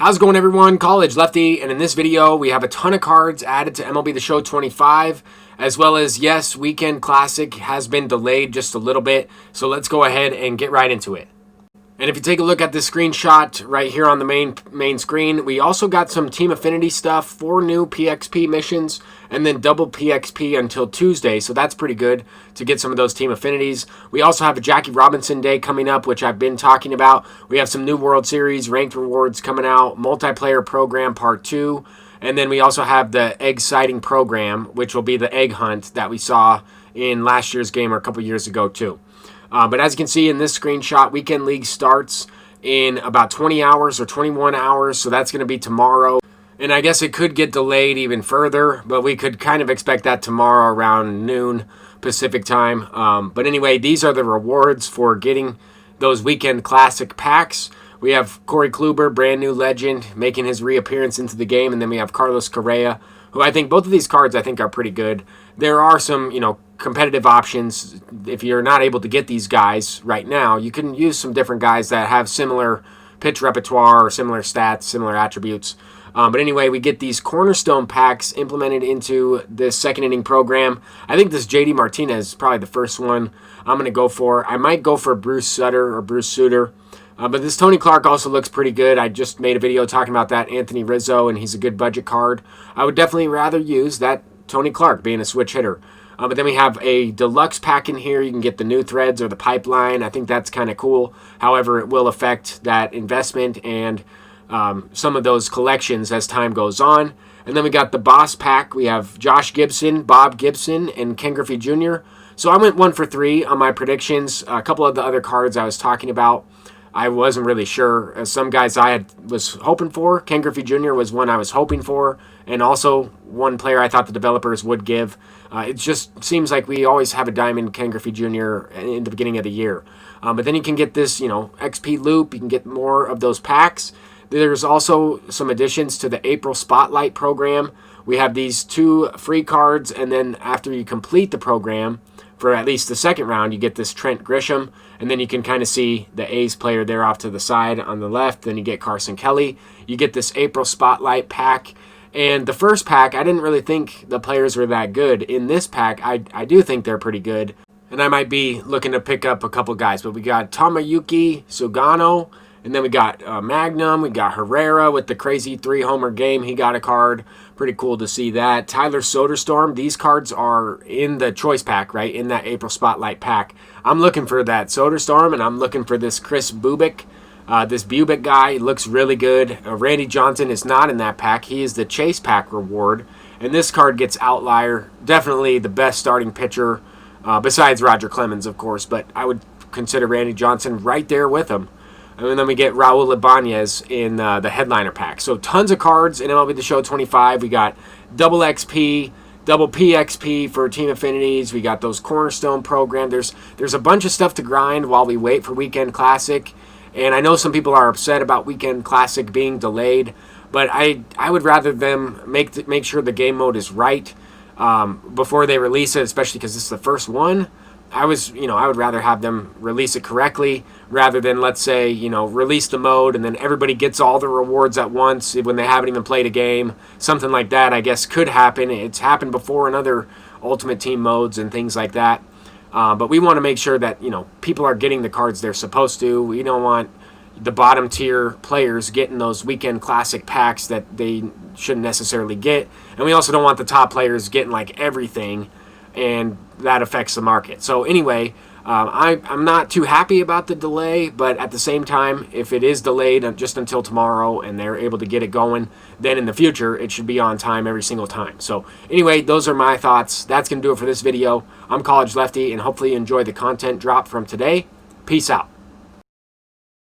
How's it going, everyone? College Lefty, and in this video we have a ton of cards added to MLB The Show 25, as well as, yes, Weekend Classic has been delayed just a little bit, so let's go ahead and get right into it. And if you take a look at this screenshot right here on the main screen, we also got some Team Affinity stuff, 4 new PXP missions, and then double PXP until Tuesday, so that's pretty good to get some of those Team Affinities. We also have a Jackie Robinson Day coming up, which I've been talking about. We have some new World Series ranked rewards coming out, multiplayer program part 2, and then we also have the egg sighting program, which will be the egg hunt that we saw in last year's game or a couple years ago too. But as you can see in this screenshot, Weekend League starts in about 20 hours or 21 hours, so that's going to be tomorrow. And I guess it could get delayed even further, but we could kind of expect that tomorrow around noon Pacific time. But anyway, these are the rewards for getting those Weekend Classic packs. We have Corey Kluber, brand new legend, making his reappearance into the game, and then we have Carlos Correa, who I think both of these cards I think are pretty good. There are some, competitive options. If you're not able to get these guys right now, you can use some different guys that have similar pitch repertoire or similar stats, similar attributes. But anyway, we get these cornerstone packs implemented into this second inning program. I think this JD Martinez is probably the first one I'm going to go for. I might go for Bruce Sutter. But this Tony Clark also looks pretty good. I just made a video talking about that Anthony Rizzo, and he's a good budget card. I would definitely rather use that Tony Clark being a switch hitter. But then we have a deluxe pack in here. You can get the new threads or the pipeline. I think that's kind of cool. However, it will affect that investment and some of those collections as time goes on. And then we got the boss pack. We have Josh Gibson, Bob Gibson, and Ken Griffey Jr. So I went 1 for 3 on my predictions. A couple of the other cards I was talking about, I wasn't really sure. Some guys I was hoping for. Ken Griffey Jr. was one I was hoping for, and also one player I thought the developers would give. It just seems like we always have a diamond Ken Griffey Jr. in the beginning of the year. But then you can get this, XP loop. You can get more of those packs. There's also some additions to the April Spotlight program. We have these 2 free cards, and then after you complete the program, for at least the second round, you get this Trent Grisham, and then you can kind of see the A's player there off to the side on the left. Then you get Carson Kelly. You get this April Spotlight pack. And the first pack, I didn't really think the players were that good. In this pack, I do think they're pretty good. And I might be looking to pick up a couple guys. But we got Tomoyuki Sugano, and then we got Magnum. We got Herrera with the crazy 3-homer game. He got a card. Pretty cool to see that. Tyler Soderstrom. These cards are in the choice pack, right? In that April Spotlight pack. I'm looking for that Soderstrom, and I'm looking for this Chris Bubic. This Bubic guy looks really good. Randy Johnson is not in that pack. He is the chase pack reward. And this card gets Outlier. Definitely the best starting pitcher, besides Roger Clemens, of course. But I would consider Randy Johnson right there with him. And then we get Raul Ibanez in the headliner pack. So tons of cards in MLB The Show 25. We got double XP, double PXP for Team Affinities. We got those Cornerstone program. There's a bunch of stuff to grind while we wait for Weekend Classic. And I know some people are upset about Weekend Classic being delayed, but I would rather them make sure the game mode is right before they release it, especially because this is the first one. I would rather have them release it correctly rather than, let's say, release the mode and then everybody gets all the rewards at once when they haven't even played a game. Something like that, I guess, could happen. It's happened before in other Ultimate Team modes and things like that. But we want to make sure that, people are getting the cards they're supposed to. We don't want the bottom tier players getting those Weekend Classic packs that they shouldn't necessarily get. And we also don't want the top players getting like everything, and that affects the market. So anyway, I'm not too happy about the delay, but at the same time, if it is delayed just until tomorrow and they're able to get it going, then in the future, it should be on time every single time. So anyway, those are my thoughts. That's going to do it for this video. I'm College Lefty, and hopefully you enjoyed the content drop from today. Peace out.